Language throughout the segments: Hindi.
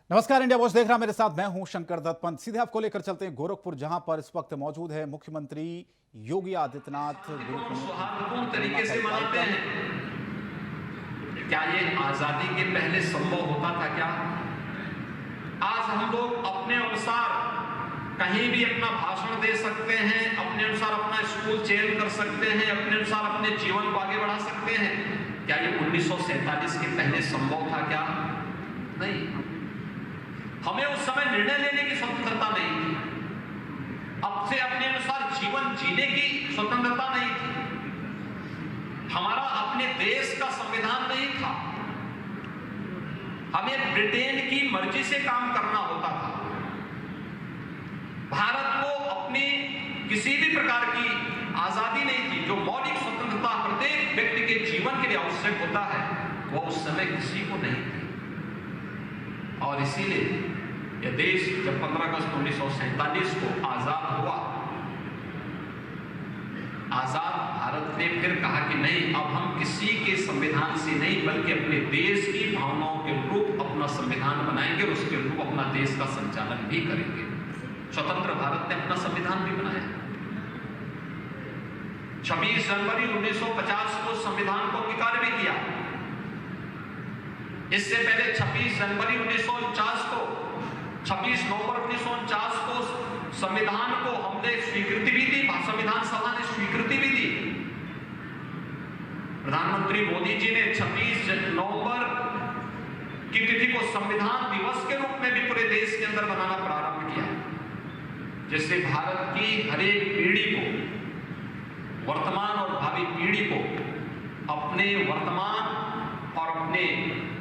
नमस्कार, इंडिया वॉच देख रहा मेरे साथ मैं हूं शंकर दत्त पंत। सीधे आपको लेकर चलते हैं गोरखपुर, जहां पर इस वक्त मौजूद है मुख्यमंत्री योगी आदित्यनाथ। सौहार्दपूर्ण तरीके से मनाते हैं। क्या ये आजादी के पहले संभव होता था क्या? आज हम लोग अपने अनुसार कहीं भी अपना भाषण दे सकते हैं, अपने अनुसार अपना स्कूल चयन कर सकते हैं, अपने अनुसार अपने जीवन को आगे बढ़ा सकते हैं। क्या ये 1947 के पहले संभव था क्या? नहीं। हमें उस समय निर्णय लेने की स्वतंत्रता नहीं थी, अब से अपने अनुसार जीवन जीने की स्वतंत्रता नहीं थी, हमारा अपने देश का संविधान नहीं था, हमें ब्रिटेन की मर्जी से काम करना होता था। भारत को अपनी किसी भी प्रकार की आजादी नहीं थी। जो मौलिक स्वतंत्रता प्रत्येक व्यक्ति के जीवन के लिए आवश्यक होता है, वो उस समय किसी को नहीं थी। और इसीलिए यह देश जब 15 अगस्त 1947 को आजाद हुआ, आजाद भारत ने फिर कहा कि नहीं, अब हम किसी के संविधान से नहीं बल्कि अपने देश की भावनाओं के अनुरूप अपना संविधान बनाएंगे और उसके अनुरूप अपना देश का संचालन भी करेंगे। स्वतंत्र भारत ने अपना संविधान भी बनाया। 26 जनवरी 1950 को संविधान को अंगीकार भी किया। इससे पहले 26 जनवरी 1949 को, 26 नवंबर 1949 को संविधान को हमने स्वीकृति भी दी, संविधान सभा ने स्वीकृति भी दी। प्रधानमंत्री मोदी जी ने 26 नवंबर की तिथि को संविधान दिवस के रूप में भी पूरे देश के अंदर मनाना प्रारंभ किया, जिससे भारत की हर एक पीढ़ी को, वर्तमान और भावी पीढ़ी को अपने वर्तमान और अपने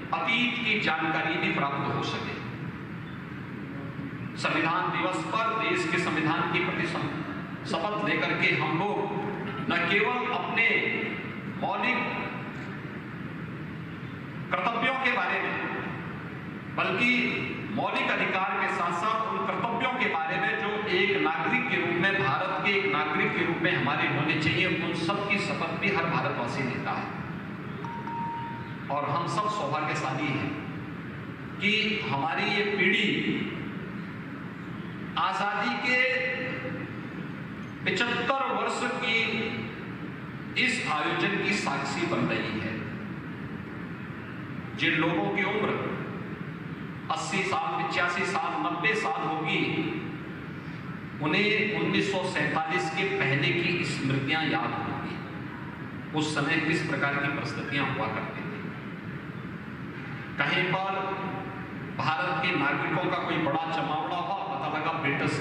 अतीत की जानकारी भी प्राप्त हो सके। संविधान दिवस पर देश के संविधान की प्रति शपथ लेकर के हम लोग न केवल अपने मौलिक कर्तव्यों के बारे में, बल्कि मौलिक अधिकार के साथ साथ उन कर्तव्यों के बारे में जो एक नागरिक के रूप में, भारत के एक नागरिक के रूप में हमारे होने चाहिए, उन सब की शपथ भी हर भारतवासी लेता है। और हम सब सौभाग्यशाली हैं कि हमारी ये पीढ़ी आजादी के 75 वर्ष की इस आयोजन की साक्षी बन रही है। जिन लोगों की उम्र 80 साल, 85 साल, 90 साल होगी, उन्हें 1947 के पहले की स्मृतियां याद होंगी। उस समय किस प्रकार की परिस्थितियां हुआ करती थी। कहीं पर भारत के नागरिकों का कोई बड़ा जमावड़ा हुआ, पता लगा ब्रिटिश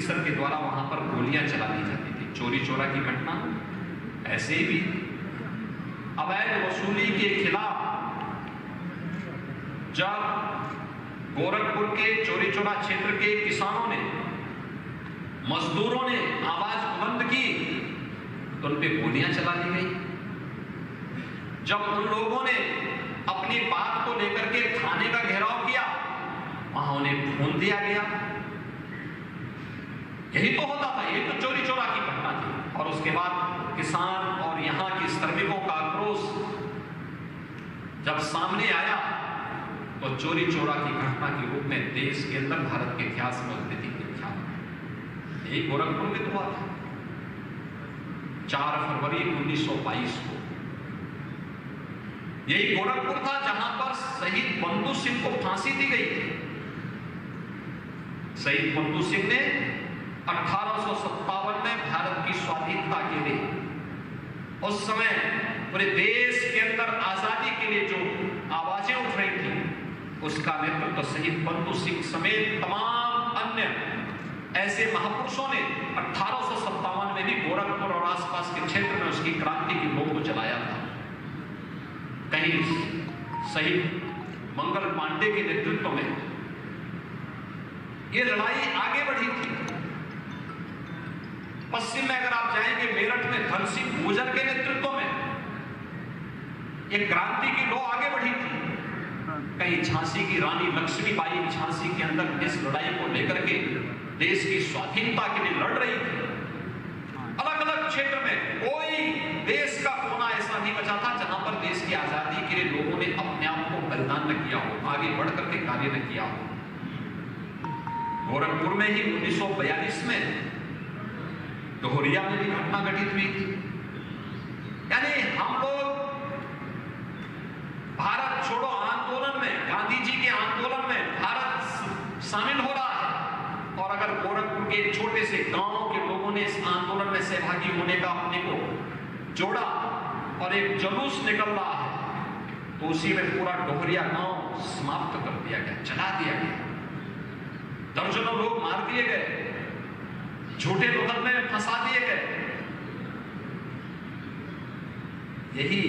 के द्वारा वहां पर गोलियां चला दी जाती थी। चोरी चोरा की घटना ऐसे ही भी। अवैध वसूली के खिलाफ जब गोरखपुर के चोरी चोरा क्षेत्र के किसानों ने, मजदूरों ने आवाज बुलंद की तो उन पे गोलियां चला दी गई। जब उन लोगों ने अपनी बात को लेकर के थाने का घेराव किया, वहां उन्हें खून दिया गया। यही तो होता था, यही तो चोरी चोरा की घटना थी। और उसके बाद किसान और यहाँ के श्रमिकों का आक्रोश जब सामने आया तो चोरी चोरा की घटना के रूप में देश के अंदर, भारत के इतिहास में अत्यधिक विख्यात। यही गोरखपुर में हुआ था 4 फरवरी 1922 को। यही गोरखपुर था जहां पर शहीद बंधु सिंह को फांसी दी गई थी। शहीद बंधु सिंह ने 1857 में भारत की स्वाधीनता के लिए, उस समय पूरे देश के अंदर आजादी के लिए जो आवाजें उठ रही थी, उसका नेतृत्व शहीद बंधु सिंह समेत तमाम अन्य ऐसे महापुरुषों ने 1857 में भी गोरखपुर और आसपास के क्षेत्र में उसकी क्रांति की लौ को जलाया था। कहीं शहीद मंगल पांडे के नेतृत्व में यह लड़ाई आगे बढ़ी थी। पश्चिम में अगर आप जाएंगे, मेरठ में धन सिंह गुर्जर के नेतृत्व में यह क्रांति की लौ आगे बढ़ी थी। कहीं झांसी की रानी लक्ष्मीबाई झांसी के अंदर इस लड़ाई को लेकर के देश की स्वाधीनता के लिए लड़ रही थी। अलग अलग क्षेत्र में कोई देश का कोना ऐसा नहीं बचा था जहां पर देश की आजादी के लिए लोगों ने अपने आप को बलिदान न किया हो, आगे बढ़ करके कार्य न किया हो। गोरखपुर में ही 1942 में दोहरिया में भी घटना घटित हुई थी। यानी हम लोग भारत छोड़ो आंदोलन में, गांधी जी के आंदोलन में भारत शामिल हो रहा है, और अगर गोरखपुर के छोटे से गांव के लोगों ने इस आंदोलन में सहभागी होने का अपने को जोड़ा और एक जुलूस निकल रहा है, तो उसी में पूरा डोहरिया गांव समाप्त कर दिया गया, जला दिया गया, दर्जनों लोग मार दिए गए, झूठे मुकदमे में फंसा दिए गए। यही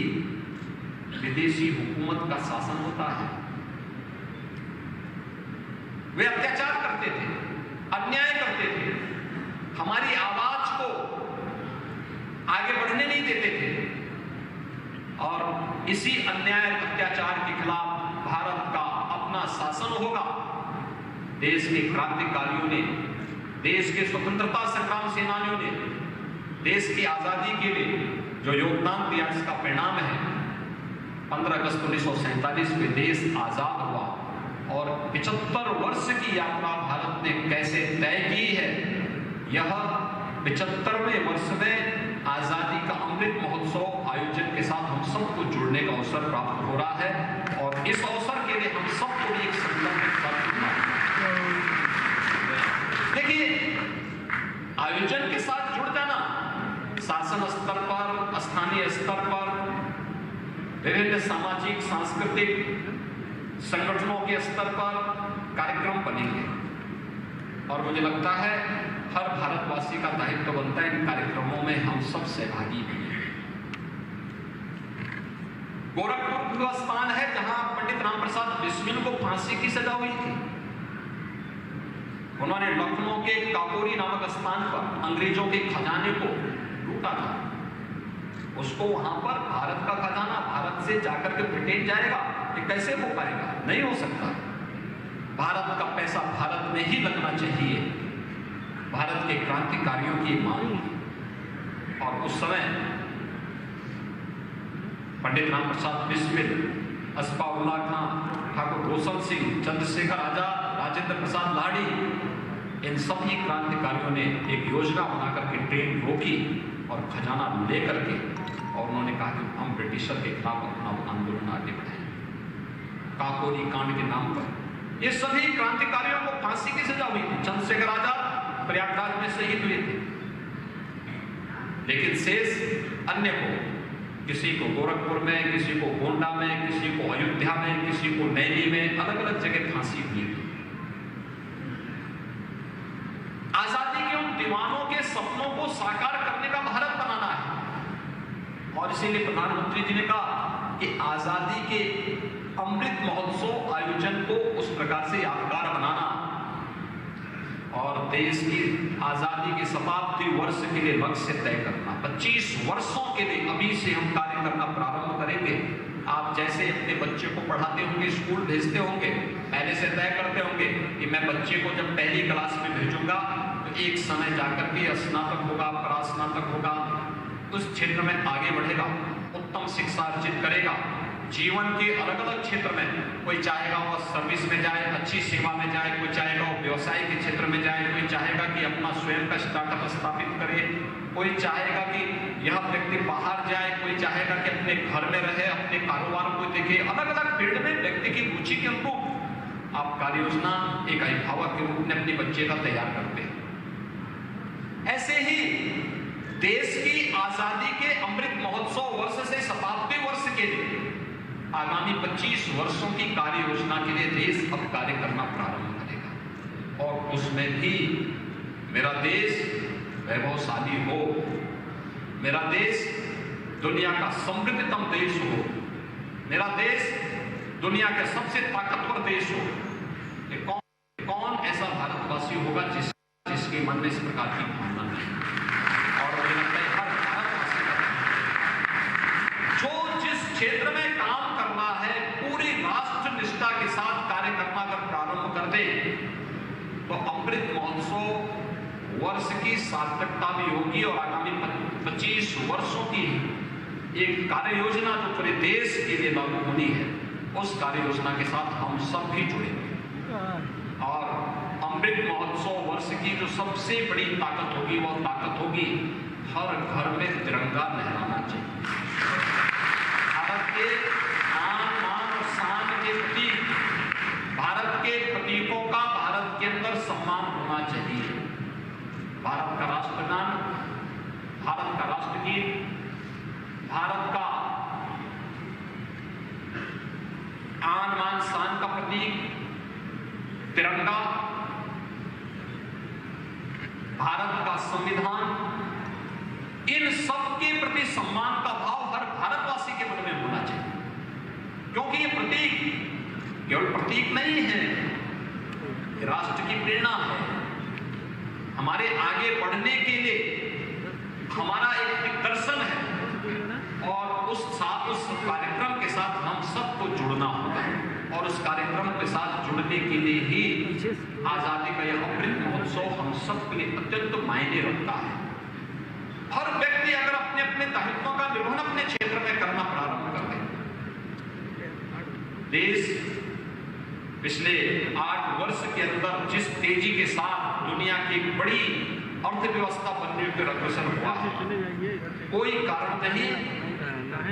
विदेशी हुकूमत का शासन होता है। वे अत्याचार करते थे, अन्याय करते थे, हमारी आवाज को आगे बढ़ने नहीं देते थे, और इसी अन्याय अत्याचार के खिलाफ भारत का अपना शासन होगा। देश के क्रांतिकारियों ने, देश के स्वतंत्रता संग्राम सेनानियों ने देश की आजादी के लिए जो योगदान दिया, इसका परिणाम है 15 अगस्त 1947 में देश आजाद हुआ, और 75 वर्ष की यात्रा भारत ने कैसे तय की है, यह 75वें वर्ष में आजादी का अमृत महोत्सव आयोजन के साथ हम सबको जुड़ने का अवसर प्राप्त हो रहा है, और इस अवसर के लिए हम सबको भी एक संकल्प के साथ जुड़ना है। देखिए, आयोजन के साथ जुड़ जाना, शासन स्तर पर, स्थानीय स्तर पर, विभिन्न सामाजिक सांस्कृतिक संगठनों के स्तर पर कार्यक्रम बनेंगे, और मुझे लगता है हर भारतवासी का दायित्व बनता है इन कार्यक्रमों में हम सब सहभागी बने। गोरखपुर वह स्थान है जहां पंडित राम प्रसाद बिस्मिल को फांसी की सजा हुई थी। उन्होंने लखनऊ के काकोरी नामक स्थान पर अंग्रेजों के खजाने को लूटा था। उसको वहां पर भारत का खजाना भारत से जाकर के ब्रिटेन जाएगा, ये कैसे हो पाएगा? नहीं हो सकता। भारत का पैसा भारत में ही लगना चाहिए, भारत के क्रांतिकारियों की मांग थी। और उस समय पंडित राम प्रसाद बिस्मिल, अस्फाउल्लाह खां, ठाकुर रोशन सिंह, चंद्रशेखर आजाद, राजेंद्र प्रसाद लाड़ी, इन सभी क्रांतिकारियों ने एक योजना बनाकर के ट्रेन रोकी और खजाना लेकर के, और उन्होंने कहा कि हम ब्रिटिशर के खिलाफ अपना आंदोलन आगे बढ़ाएं। काकोरी कांड के नाम पर ये सभी क्रांतिकारियों को फांसी की सजा हुई थी। चंद्रशेखर आजाद प्रयागराज में शहीद हुए थे, लेकिन शेष अन्य को, किसी को गोरखपुर में, किसी को गोंडा में, किसी को अयोध्या में, किसी को नैनी में, अलग अलग जगह फांसी हुई थी। आजादी के उन दीवानों के सपनों को साकार करने का भारत बनाना है, और इसीलिए प्रधानमंत्री जी ने कहा कि आजादी के अमृत महोत्सव आयोजन को उस प्रकार से यादगार बनाना, और देश की आजादी के शताब्दी वर्ष के लिए लक्ष्य तय करना। 25 वर्षों के लिए अभी से हम कार्य करना प्रारंभ करेंगे। आप जैसे अपने बच्चे को पढ़ाते होंगे, स्कूल भेजते होंगे, पहले से तय करते होंगे कि मैं बच्चे को जब पहली क्लास में भेजूंगा तो एक समय जाकर के स्नातक होगा, परास्नातक होगा, उस क्षेत्र में आगे बढ़ेगा, उत्तम शिक्षा अर्जित करेगा, जीवन के अलग अलग क्षेत्र में, कोई चाहेगा वो सर्विस में जाए, अच्छी सेवा में जाए, कोई चाहेगा वो व्यवसाय के क्षेत्र में जाए, कोई चाहेगा कि अपना स्वयं का स्टार्टअप स्थापित करे, कोई चाहेगा कि यह व्यक्ति बाहर जाए, कोई चाहेगा कि अपने घर में रहे, अपने कारोबार को देखे। अलग अलग फील्ड में व्यक्ति की रुचि के अनुरूप आप कार्य योजना एक अभिभावक के रूप में अपने बच्चे का तैयार करते हैं। ऐसे ही देश की आजादी के अमृत महोत्सव वर्ष से शताब्दी वर्ष के लिए आगामी 25 वर्षों की कार्य योजना के लिए देश अब कार्य करना प्रारंभ करेगा, और उसमें भी मेरा देश वैभवशाली हो, मेरा देश दुनिया का समृद्धतम देश हो, मेरा देश दुनिया का सबसे ताकतवर देश हो। कौन ऐसा भारतवासी होगा जिसके मन में इस प्रकार की भावना नहीं? और मुझे लगता है हर भारतवासी का जो जिस क्षेत्र में काम कर रहा है, पूरी राष्ट्र निष्ठा के साथ कार्य करना अगर प्रारंभ कर दे, तो अमृत महोत्सव वर्ष की सार्थकता भी होगी, और आगामी 25 वर्षों की एक कार्य योजना जो पूरे देश के लिए लागू होनी है, उस कार्य योजना के साथ हम सब भी जुड़ेंगे। और अमृत महोत्सव 500 वर्ष की जो सबसे बड़ी ताकत होगी वो ताकत होगी हर घर में तिरंगा लहराना चाहिए। भारत के आन मान और शान के प्रतीक, भारत के प्रतीकों का भारत के अंदर सम्मान होना चाहिए। भारत का राष्ट्रगान, भारत का राष्ट्रगीत, भारत का आन मान शान का प्रतीक तिरंगा, भारत का संविधान, इन सब के प्रति सम्मान का भाव हर भारतवासी के मन में होना चाहिए। क्योंकि ये प्रतीक केवल प्रतीक नहीं है, ये राष्ट्र की प्रेरणा है। हमारे आगे बढ़ने के लिए हमारा एक दिग्दर्शन है और उस कार्यक्रम के साथ हम सबको जुड़ना होगा और उस कार्यक्रम के साथ जुड़ने के लिए ही आजादी का यह अमृत महोत्सव हम सबके लिए अत्यंत मायने रखता है। हर व्यक्ति अगर अपने अपने दायित्वों का निर्वहन अपने क्षेत्र में करना प्रारंभ कर दे, देश पिछले 8 वर्ष के अंदर जिस तेजी के साथ दुनिया की बड़ी अर्थव्यवस्था बनने पर अग्रसर हुआ है, कोई कारण नहीं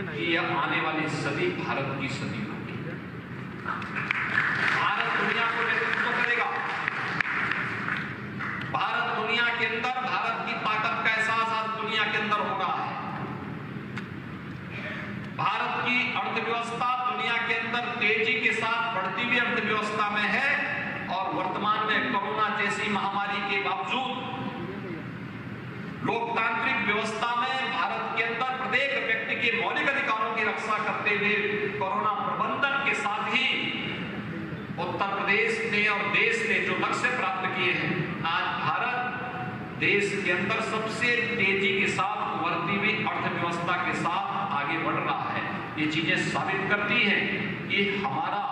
कि यह आने वाली सदी भारत की सदी होगी। भारत दुनिया को नेतृत्व करेगा। भारत दुनिया के अंदर भारत की ताकत का एहसास आज दुनिया के अंदर हो रहा है। भारत की अर्थव्यवस्था दुनिया के अंदर तेजी के साथ बढ़ती हुई अर्थव्यवस्था में है और वर्तमान में कोरोना जैसी महामारी के बावजूद लोकतांत्रिक व्यवस्था में भारत के अंदर प्रत्येक व्यक्ति के मौलिक अधिकारों की रक्षा करते हुए कोरोना प्रबंधन के साथ ही उत्तर प्रदेश ने और देश ने जो लक्ष्य प्राप्त किए हैं, आज भारत देश के अंदर सबसे तेजी के साथ उभरती हुई अर्थव्यवस्था के साथ आगे बढ़ रहा है। ये चीजें साबित करती हैं कि हमारा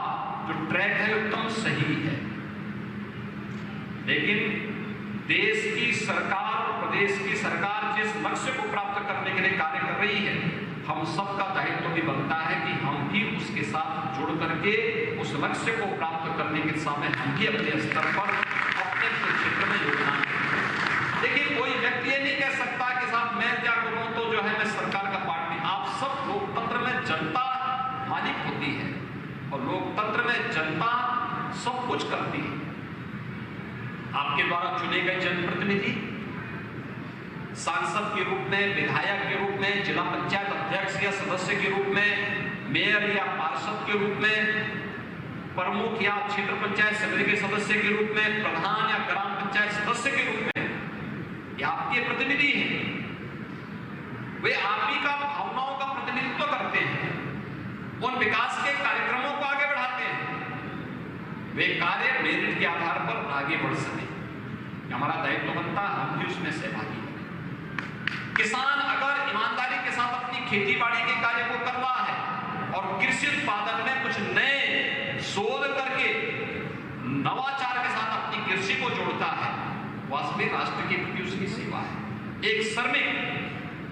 जो ट्रैक है एकदम सही है। लेकिन देश की सरकार, प्रदेश की सरकार जिस लक्ष्य को प्राप्त करने के लिए कार्य कर रही है, हम सबका दायित्व भी बनता है कि हम भी उसके साथ जुड़ करके उस लक्ष्य को प्राप्त करने की दिशा में हम भी अपने स्तर पर अपने क्षेत्र में योगदान करें। लेकिन कोई व्यक्ति ये नहीं कह सकता कि साहब मैं क्या करूं तो जो है मैं सरकार का पार्ट नहीं। आप सब लोकतंत्र में जनता मालिक होती है और लोकतंत्र में जनता सब कुछ करती है। आपके द्वारा चुने गए जनप्रतिनिधि सांसद के रूप में, विधायक के रूप में, जिला पंचायत अध्यक्ष या सदस्य के रूप में, मेयर या पार्षद के रूप में, प्रमुख या क्षेत्र पंचायत समिति के सदस्य के रूप में, प्रधान या ग्राम पंचायत सदस्य के रूप में, ये आपके प्रतिनिधि हैं। वे आप ही का भावनाओं का प्रतिनिधित्व करते हैं, उन विकास के कार्यक्रमों को आगे बढ़ाते हैं। वे कार्य मेरिट के आधार पर आगे बढ़ सके, हमारा दायित्व बनता है हम भी उसमें सहभागी बने। किसान अगर ईमानदारी के साथ अपनी खेती बाड़ी के कार्य को कर रहा है और कृषि उत्पादन में कुछ नए शोध करके नवाचार के साथ अपनी कृषि को जोड़ता है, वास्तव में राष्ट्र के प्रति उसकी सेवा है। एक श्रमिक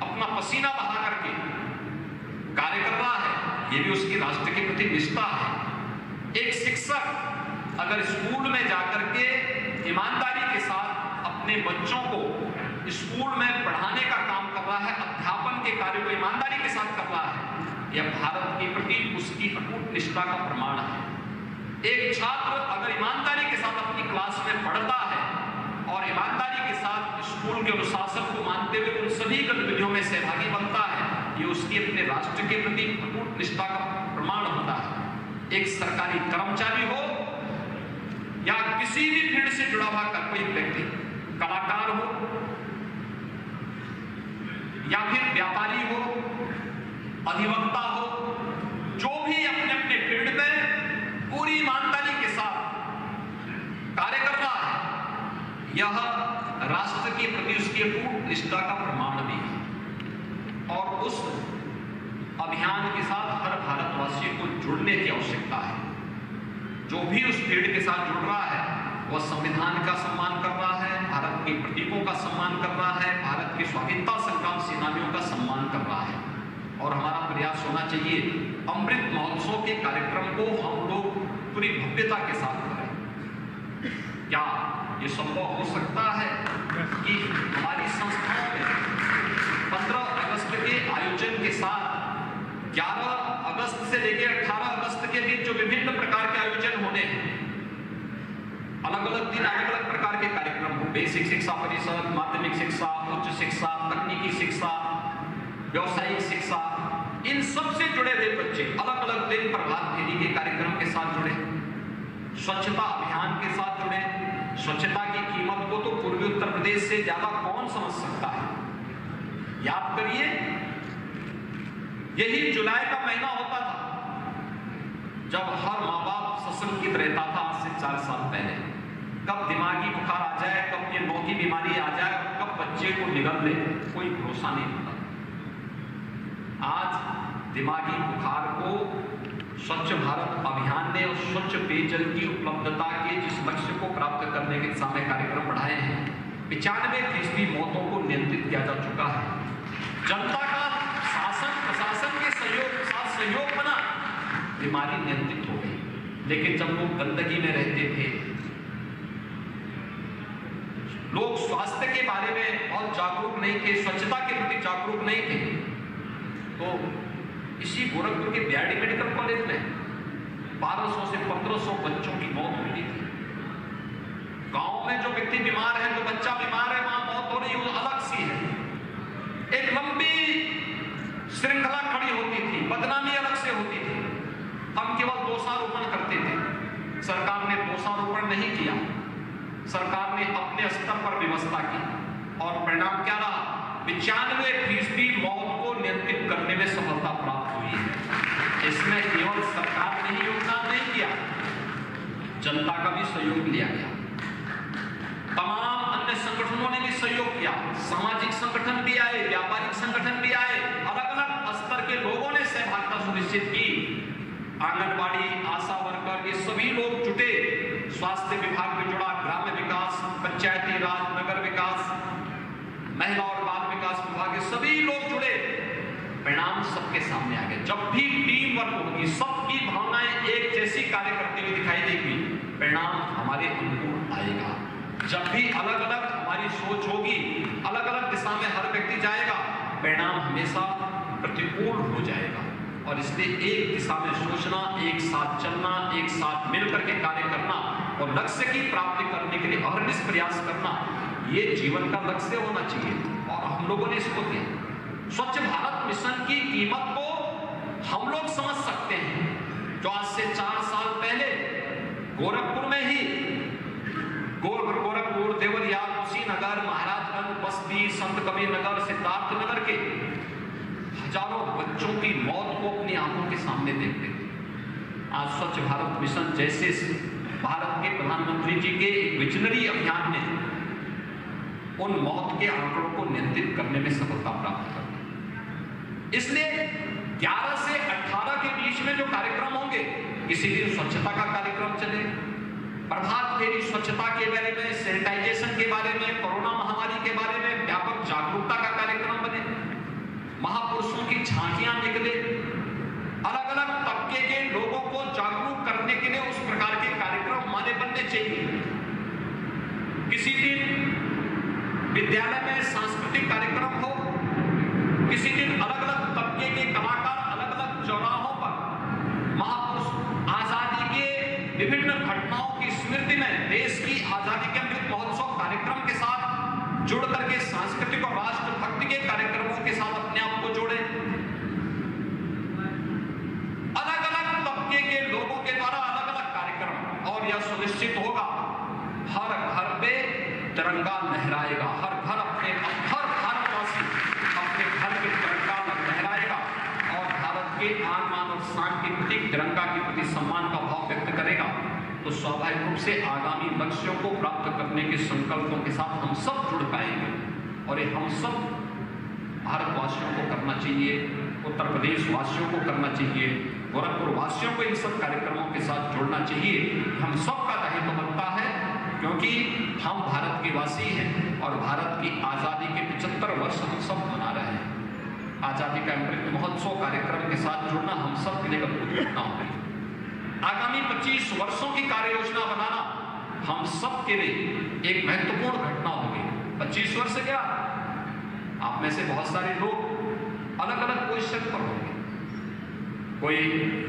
अपना पसीना बहा करके कार्य कर रहा है, ये भी उसकी राष्ट्र के प्रति निष्ठा है। एक शिक्षक अगर स्कूल में जाकर के ईमानदारी के साथ अपने बच्चों को स्कूल में पढ़ाने का काम कर रहा है, अध्यापन के कार्य को ईमानदारी के साथ कर रहा है, यह भारत के प्रति उसकी अटूट निष्ठा का प्रमाण है। एक छात्र अगर ईमानदारी के साथ अपनी क्लास में पढ़ता है और ईमानदारी के साथ स्कूल के अनुशासन को मानते हुए उन सभी गतिविधियों में सहभागी बनता है, ये उसकी अपने राष्ट्र के प्रति अटूट निष्ठा का प्रमाण होता है। एक सरकारी कर्मचारी हो या किसी भी फील्ड से जुड़ा हुआ कोई व्यक्ति, कलाकार हो या फिर व्यापारी हो, अधिवक्ता हो, जो भी अपने अपने फील्ड में पूरी ईमानदारी के साथ कार्य कर रहा है, यह राष्ट्र के प्रति उसकी अटूट निष्ठा का प्रमाण भी है। और उस अभियान के साथ हर भारतवासी को जुड़ने की आवश्यकता है। जो भी उस फील्ड के साथ जुड़ रहा है वह संविधान का सम्मान कर रहा है, भारत के प्रतीकों का सम्मान कर रहा है, भारत के स्वाधीनता संग्राम सेनानियों का सम्मान कर रहा है। और हमारा प्रयास होना चाहिए अमृत महोत्सव के कार्यक्रम को हम लोग पूरी भव्यता के साथ करें। क्या ये संभव हो सकता है कि हमारी संस्थाओं में 15 अगस्त के आयोजन के साथ 11 अगस्त से लेकर 18 अगस्त के बीच जो विभिन्न प्रकार के आयोजन होने हैं, अलग अलग दिन अलग अलग प्रकार के कार्यक्रम हो, बेसिक शिक्षा परिषद, माध्यमिक शिक्षा, उच्च शिक्षा, तकनीकी शिक्षा, व्यावसायिक शिक्षा, इन सब से जुड़े हुए बच्चे अलग अलग दिन प्रभात फेरी के कार्यक्रम के साथ जुड़े, स्वच्छता अभियान के साथ जुड़े। स्वच्छता की कीमत को तो पूर्वी उत्तर प्रदेश से ज्यादा कौन समझ सकता है। याद करिए, यही जुलाई का महीना होता था जब हर माँ बाप सशंकित रहता था आज से 4 साल पहले, कब दिमागी बुखार आ जाए, कब ये नौ की बीमारी आ जाए और कब बच्चे को निगल दे, कोई भरोसा नहीं होता। आज दिमागी बुखार को स्वच्छ भारत अभियान ने और स्वच्छ पेयजल की उपलब्धता के जिस लक्ष्य को प्राप्त करने के दिशा में कार्यक्रम बढ़ाए हैं, 95% मौतों को नियंत्रित किया जा चुका है। जनता का शासन प्रशासन के सहयोग के साथ सहयोग बना, बीमारी नियंत्रित हो गई। लेकिन जब लोग गंदगी में रहते थे, लोग स्वास्थ्य के बारे में बहुत जागरूक नहीं थे, स्वच्छता के प्रति जागरूक नहीं थे, तो इसी गोरखपुर के बीआरडी मेडिकल कॉलेज में 1200 से 1500 बच्चों की मौत हुई थी। गांव में जो व्यक्ति बीमार है, जो बच्चा बीमार है, वहां मौत हो रही है, वो अलग सी है। एक लंबी श्रृंखला खड़ी होती थी, बदनामी अलग से होती थी। हम केवल दोषारोपण करते थे, सरकार ने दोषारोपण नहीं किया, सरकार ने अपने स्तर पर व्यवस्था की और परिणाम क्या रहा? 95% मौत को नियंत्रित करने में सफलता प्राप्त हुई है। इसमें केवल सरकार ने ही योगदान नहीं किया, जनता का भी सहयोग लिया गया, तमाम अन्य संगठनों ने भी सहयोग किया, सामाजिक संगठन भी आए, व्यापारिक संगठन भी आए, अलग अलग स्तर के लोगों ने सहभागिता सुनिश्चित की। आंगनबाड़ी, आशा वर्कर, ये सभी लोग जुटे, स्वास्थ्य विभाग भी जुड़ा, ग्राम्य विकास, पंचायती राज, नगर विकास, महिला और बाल विकास विभाग के सभी लोग जुड़े। परिणाम सबके सामने आ गए। जब भी टीम वर्क होगी, सबकी भावनाएं एक जैसी कार्य करते हुए दिखाई देगी, परिणाम हमारे अनुकूल आएगा। जब भी अलग अलग हमारी सोच होगी, अलग अलग दिशा में हर व्यक्ति जाएगा, परिणाम हमेशा प्रतिकूल हो जाएगा। और इसलिए एक दिशा में सोचना, एक साथ चलना, एक साथ मिलकर के कार्य करना और लक्ष्य की प्राप्ति करने के लिए अहर्निश प्रयास करना, ये जीवन का लक्ष्य होना चाहिए। और हम लोगों ने इसको किया। स्वच्छ भारत मिशन की कीमत को हम लोग समझ सकते हैं। जो आज से 4 साल पहले गोरखपुर में ही गोरखपुर, देवरिया, कुशीनगर, महाराजगंज, बस्ती, संत कबीर नगर, सिद्धार्थ नगर के हजारों बच्चों की मौत को अपनी आंखों के सामने देखते थे। आज स्वच्छ भारत मिशन जैसे भारत के प्रधानमंत्री जी के विजनरी अभियान ने उन मौत के आंकड़ों को नियंत्रित करने में सफलता प्राप्त कर। इसलिए 11 से 18 के बीच में जो कार्यक्रम होंगे, किसी दिन स्वच्छता का कार्यक्रम चले, प्रभात फेरी स्वच्छता के बारे में, सैनिटाइजेशन के बारे में, कोरोना महामारी के बारे में व्यापक जागरूकता का कार्यक्रम बने, महापुरुषों की झांकियां निकले, अलग अलग तबके के लोगों को जागरूक करने के लिए उस प्रकार के कार्यक्रम हमारे बनने चाहिए। किसी दिन विद्यालय में सांस्कृतिक कार्यक्रम हो, किसी दिन अलग अलग तबके के कलाकार अलग अलग चौराहों पर महापुरुष आजादी के विभिन्न घटनाओं की स्मृति में देश की आजादी के अमृत महोत्सव कार्यक्रम के साथ जुड़ करके सांस्कृतिक और राष्ट्रभक्ति के कार्यक्रमों के साथ अपने आप को जोड़े। अलग अलग तबके के लोगों के द्वारा अलग अलग कार्यक्रम, और यह सुनिश्चित होगा हर घर पे तिरंगा लहराएगा, हर भारतवासी अपने घर के तिरंगा लहराएगा और भारत के आन बान और शान के प्रति, तिरंगा के प्रति सम्मान का भाव व्यक्त करेगा। तो स्वाभाविक रूप से आगामी लक्ष्यों को प्राप्त करने के संकल्पों के साथ हम सब जुड़ पाएंगे। और ये हम सब भारतवासियों को करना चाहिए, उत्तर प्रदेश वासियों को करना चाहिए, गोरखपुर वासियों को इन सब कार्यक्रमों के साथ जोड़ना चाहिए। हम सबका दायित्व बनता है, क्योंकि हम भारत के वासी हैं और भारत की आजादी के 75 वर्ष हम सब मना रहे हैं। आजादी का अमृत महोत्सव कार्यक्रम के साथ जुड़ना हम सब के लिए अद्भुत घटना होगी। आगामी 25 वर्षों की कार्य योजना बनाना हम सब के लिए एक महत्वपूर्ण घटना होगी। 25 वर्ष क्या, आप में से बहुत सारे लोग अलग अलग पोजीशन पर होंगे। कोई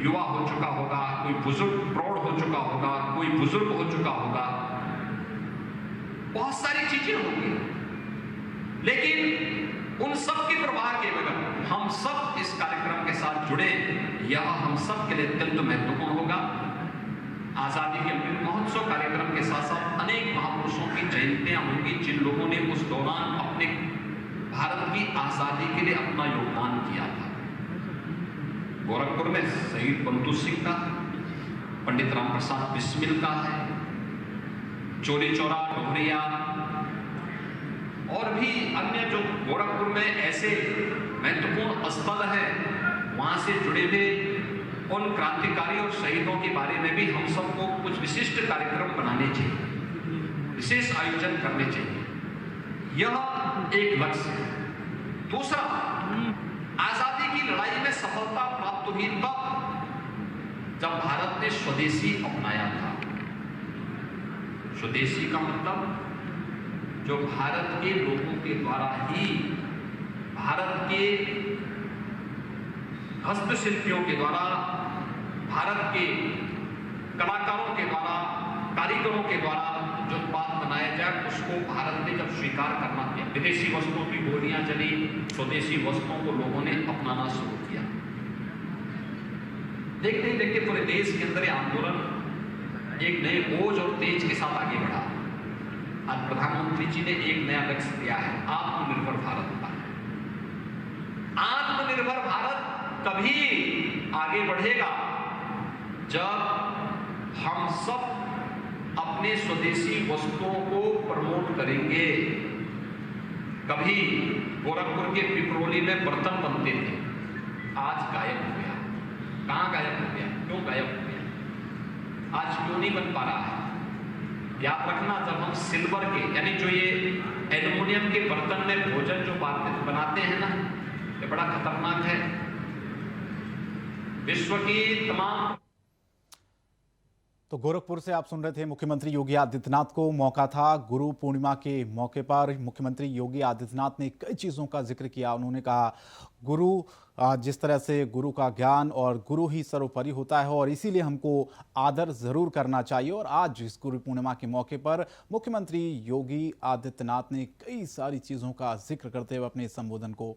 युवा हो चुका होगा, कोई बुजुर्ग प्रौढ़ हो चुका होगा, कोई बुजुर्ग हो चुका होगा, बहुत सारी चीजें होंगी, लेकिन उन सब की परवाह के बगैर हम सब इस कार्यक्रम के साथ जुड़े, यह हम सब के लिए अत्यंत महत्वपूर्ण होगा। आजादी के अमृत महोत्सव कार्यक्रम के साथ साथ अनेक महापुरुषों की जयंतियां होंगी, जिन लोगों ने उस दौरान अपने भारत की आजादी के लिए अपना योगदान किया था। गोरखपुर में शहीद बंधु सिंह का, पंडित राम प्रसाद बिस्मिल का है, चोरी चौरा डोहरिया और भी अन्य जो गोरखपुर में ऐसे महत्वपूर्ण स्थल है, वहां से जुड़े हुए उन क्रांतिकारी और शहीदों के बारे में भी हम सबको कुछ विशिष्ट कार्यक्रम बनाने चाहिए, विशेष आयोजन करने चाहिए। यह एक लक्ष्य है। दूसरा, आजादी की लड़ाई में सफलता प्राप्त हुई तब जब भारत ने स्वदेशी अपनाया था। स्वदेशी का मतलब जो भारत के लोगों के द्वारा ही, भारत के हस्तशिल्पियों के द्वारा, भारत के कलाकारों के द्वारा, कारीगरों के द्वारा जो उत्पाद बनाया जाए, उसको भारत ने जब स्वीकार करना किया, विदेशी वस्तुओं की बोलियां चली, स्वदेशी वस्तुओं को लोगों ने अपनाना शुरू किया। देखते ही देखते पूरे देश के अंदर आंदोलन एक नए ओज और तेज के साथ आगे बढ़ा। आज प्रधानमंत्री जी ने एक नया लक्ष्य दिया है, आत्मनिर्भर भारत का। आत्मनिर्भर भारत तभी आगे बढ़ेगा जब हम सब अपने स्वदेशी वस्तुओं को प्रमोट करेंगे। कभी गोरखपुर के पिपरोली में बर्तन बनते थे, आज गायब हो गया। कहां गायब हो गया, क्यों गायब हो गया, आज क्यों नहीं बन पा रहा है? याद रखना, जब हम सिल्वर के यानी जो ये एल्युमिनियम के बर्तन में भोजन जो बनाते हैं ना, ये बड़ा खतरनाक है। विश्व की तमाम। तो गोरखपुर से आप सुन रहे थे मुख्यमंत्री योगी आदित्यनाथ को मौका था गुरु पूर्णिमा के मौके पर। मुख्यमंत्री योगी आदित्यनाथ ने कई चीज़ों का जिक्र किया। उन्होंने कहा गुरु, जिस तरह से गुरु का ज्ञान और गुरु ही सर्वोपरि होता है और इसीलिए हमको आदर ज़रूर करना चाहिए। और आज इस गुरु पूर्णिमा के मौके पर मुख्यमंत्री योगी आदित्यनाथ ने कई सारी चीज़ों का जिक्र करते हुए अपने संबोधन को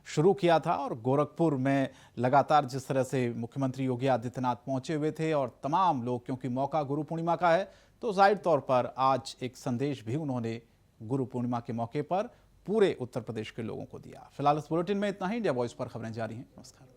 शुरू किया था। और गोरखपुर में लगातार जिस तरह से मुख्यमंत्री योगी आदित्यनाथ पहुंचे हुए थे और तमाम लोग, क्योंकि मौका गुरु पूर्णिमा का है, तो जाहिर तौर पर आज एक संदेश भी उन्होंने गुरु पूर्णिमा के मौके पर पूरे उत्तर प्रदेश के लोगों को दिया। फिलहाल इस बुलेटिन में इतना ही। इंडिया वॉइस पर खबरें जारी हैं। नमस्कार।